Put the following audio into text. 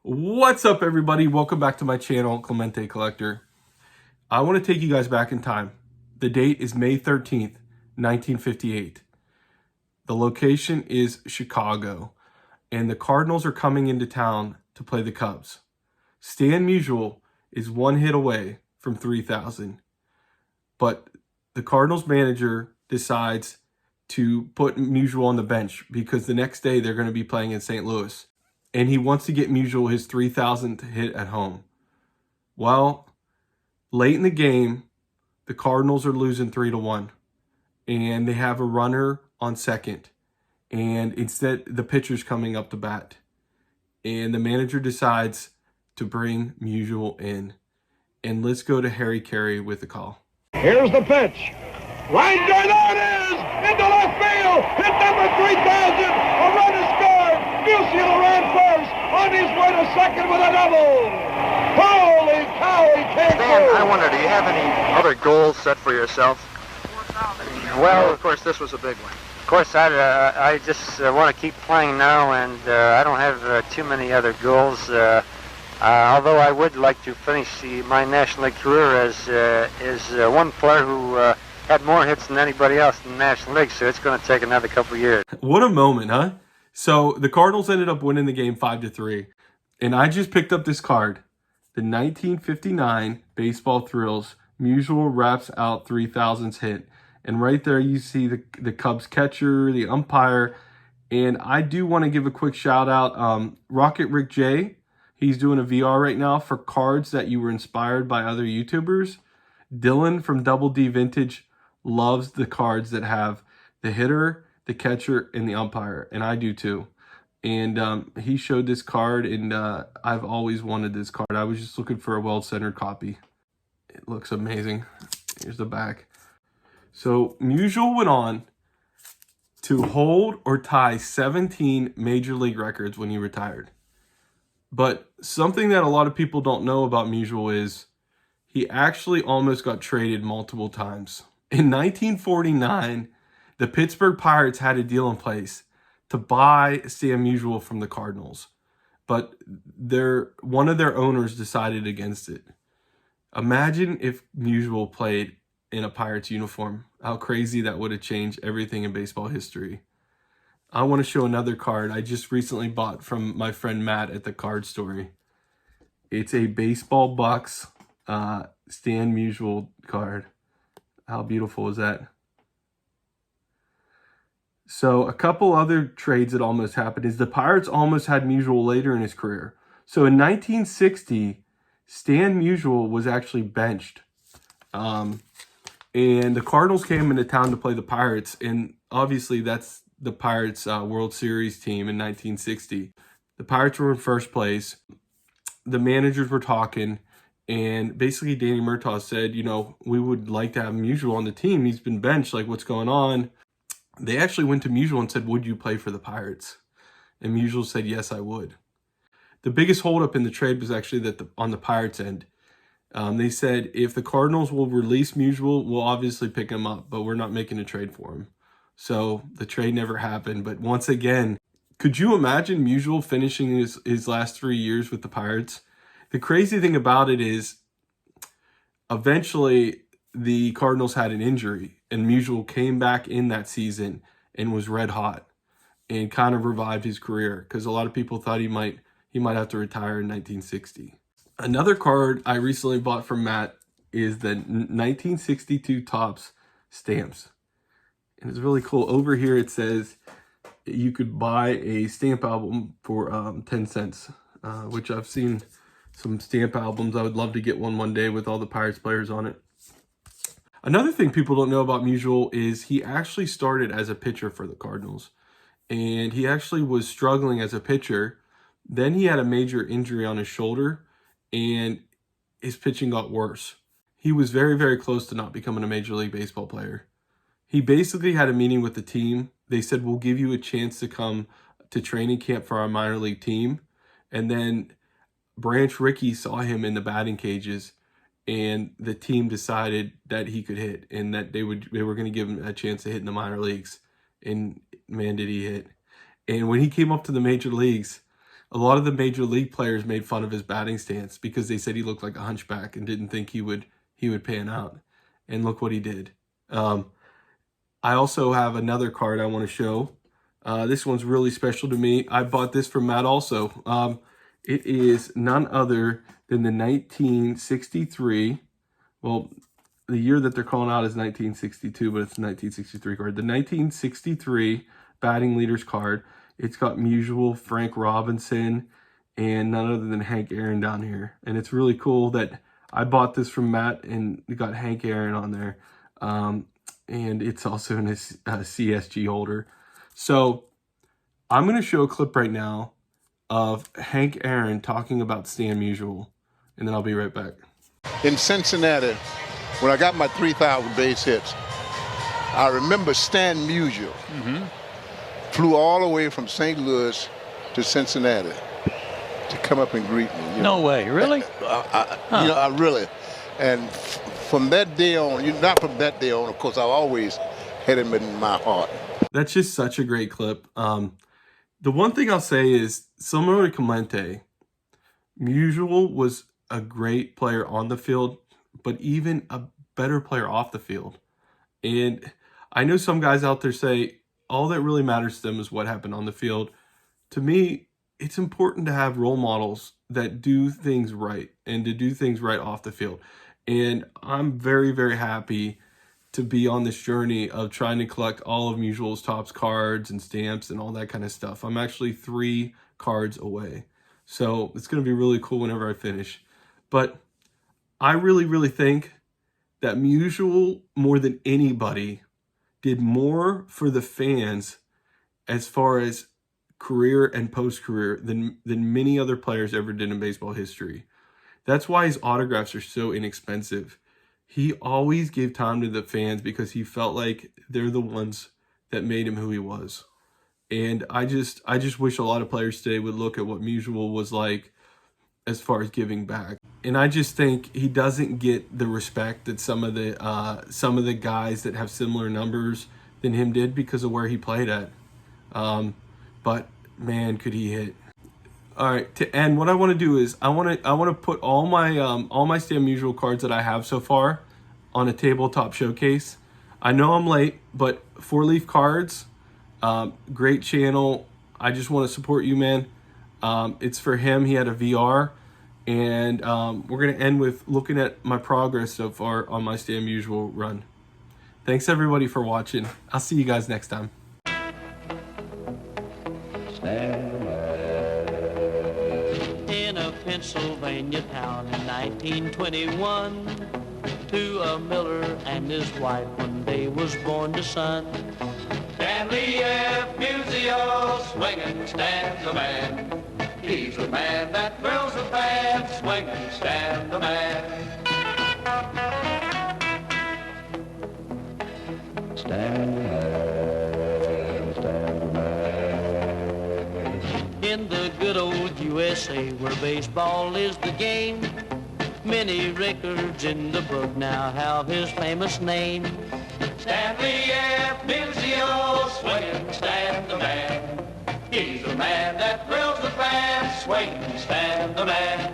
What's up, everybody? Welcome back to my channel, Clemente Collector. I want to take you guys back in time. The date is May 13th, 1958. The location is Chicago, and the Cardinals are coming into town to play the Cubs. Stan Musial is one hit away from 3,000, but the Cardinals manager decides to put Musial on the bench because the next day they're going to be playing in St. Louis. And he wants to get Musial his 3,000th hit at home. Well, late in the game, the Cardinals are losing 3-1. And they have a runner on second. And instead, the pitcher's coming up to bat. And the manager decides to bring Musial in. And let's go to Harry Carey with the call. Here's the pitch. Line drive, there it is! Into left field! Hit number 3,000! A run is scored! Musial ran first! On his way to second with a double! Holy cow, he can't Dan, go! I wonder, do you have any other goals set for yourself? Well, of course, this was a big one. Of course, I just want to keep playing now, and I don't have too many other goals. Although I would like to finish my National League career as one player who had more hits than anybody else in the National League, so it's going to take another couple of years. What a moment, huh? So the Cardinals ended up winning the game 5-3. And I just picked up this card. The 1959 Baseball Thrills. Musial wraps out 3,000's hit. And right there you see the Cubs catcher, the umpire. And I do want to give a quick shout out. Rocket Rick J. He's doing a VR right now for cards that you were inspired by other YouTubers. Dylan from Double D Vintage loves the cards that have the hitter, the catcher, and the umpire. And I do too. And he showed this card, and I've always wanted this card. I was just looking for a well-centered copy. It looks amazing. Here's the back. So Musial went on to hold or tie 17 major league records when he retired. But something that a lot of people don't know about Musial is he actually almost got traded multiple times. In 1949, the Pittsburgh Pirates had a deal in place to buy Stan Musial from the Cardinals. But one of their owners decided against it. Imagine if Musial played in a Pirates uniform. How crazy that would have changed everything in baseball history. I want to show another card I just recently bought from my friend Matt at the card store. It's a Baseball Bucks Stan Musial card. How beautiful is that? So a couple other trades that almost happened is the Pirates almost had Musial later in his career. So in 1960, Stan Musial was actually benched. And the Cardinals came into town to play the Pirates. And obviously that's the Pirates World Series team in 1960. The Pirates were in first place. The managers were talking. And basically Danny Murtaugh said, you know, we would like to have Musial on the team. He's been benched. Like, what's going on? They actually went to Musial and said, would you play for the Pirates? And Musial said, yes, I would. The biggest holdup in the trade was actually that on the Pirates end. They said, if the Cardinals will release Musial, we'll obviously pick him up, but we're not making a trade for him. So the trade never happened. But once again, could you imagine Musial finishing his last 3 years with the Pirates? The crazy thing about it is eventually the Cardinals had an injury, and Musial came back in that season and was red hot and kind of revived his career because a lot of people thought he might have to retire in 1960. Another card I recently bought from Matt is the 1962 Topps stamps. And it's really cool. Over here it says you could buy a stamp album for 10 cents, which I've seen some stamp albums. I would love to get one day with all the Pirates players on it. Another thing people don't know about Musial is he actually started as a pitcher for the Cardinals. And he actually was struggling as a pitcher. Then he had a major injury on his shoulder, and his pitching got worse. He was very, very close to not becoming a Major League Baseball player. He basically had a meeting with the team. They said, we'll give you a chance to come to training camp for our minor league team. And then Branch Rickey saw him in the batting cages, and the team decided that he could hit and that they were going to give him a chance to hit in the minor leagues. And man, did he hit. And when he came up to the major leagues, A lot of the major league players made fun of his batting stance because they said he looked like a hunchback and didn't think he would pan out. And look what he did. I also have another card I want to show. This one's really special to me. I bought this from Matt also. It is none other than the 1963. Well, the year that they're calling out is 1962, but it's a 1963 card. The 1963 batting leaders card. It's got Musial, Frank Robinson, and none other than Hank Aaron down here. And it's really cool that I bought this from Matt and it got Hank Aaron on there. And it's also in a CSG holder. So I'm going to show a clip right now of Hank Aaron talking about Stan Musial, and then I'll be right back. In Cincinnati, when I got my 3,000 base hits, I remember Stan Musial flew all the way from St. Louis to Cincinnati to come up and greet me. No way, really? I really. And from that day on, not from that day on, of course, I always had him in my heart. That's just such a great clip. The one thing I'll say is, similar to Clemente, Musial was a great player on the field, but even a better player off the field. And I know some guys out there say all that really matters to them is what happened on the field. To me, it's important to have role models that do things right and to do things right off the field. And I'm very, very happy to be on this journey of trying to collect all of Musial's Topps cards and stamps and all that kind of stuff. I'm actually 3 cards away. So it's going to be really cool whenever I finish. But I really, really think that Musial, more than anybody, did more for the fans as far as career and post-career than many other players ever did in baseball history. That's why his autographs are so inexpensive. He always gave time to the fans because he felt like they're the ones that made him who he was. And I just wish a lot of players today would look at what Musial was like as far as giving back. And I just think he doesn't get the respect that some of the guys that have similar numbers than him did because of where he played at. But man, could he hit. All right, to end, what I want to do is I want to put all my Stan Musial cards that I have so far on a tabletop showcase. I know I'm late, but 4-Leaf Cards, great channel. I just want to support you, man. It's for him. He had a VR, and we're gonna end with looking at my progress so far on my Stan Musial run. Thanks everybody for watching. I'll see you guys next time. In a Pennsylvania town in 1921, to a miller and his wife one day was born the son. Stanley F. Musial, swinging Stan the man. He's the man that thrills the fans, swinging Stan the man. In the good old USA where baseball is the game, many records in the book now have his famous name. Stanley F. Musial, swinging Stan the man. He's the man that thrills the fans, swinging Stan the man.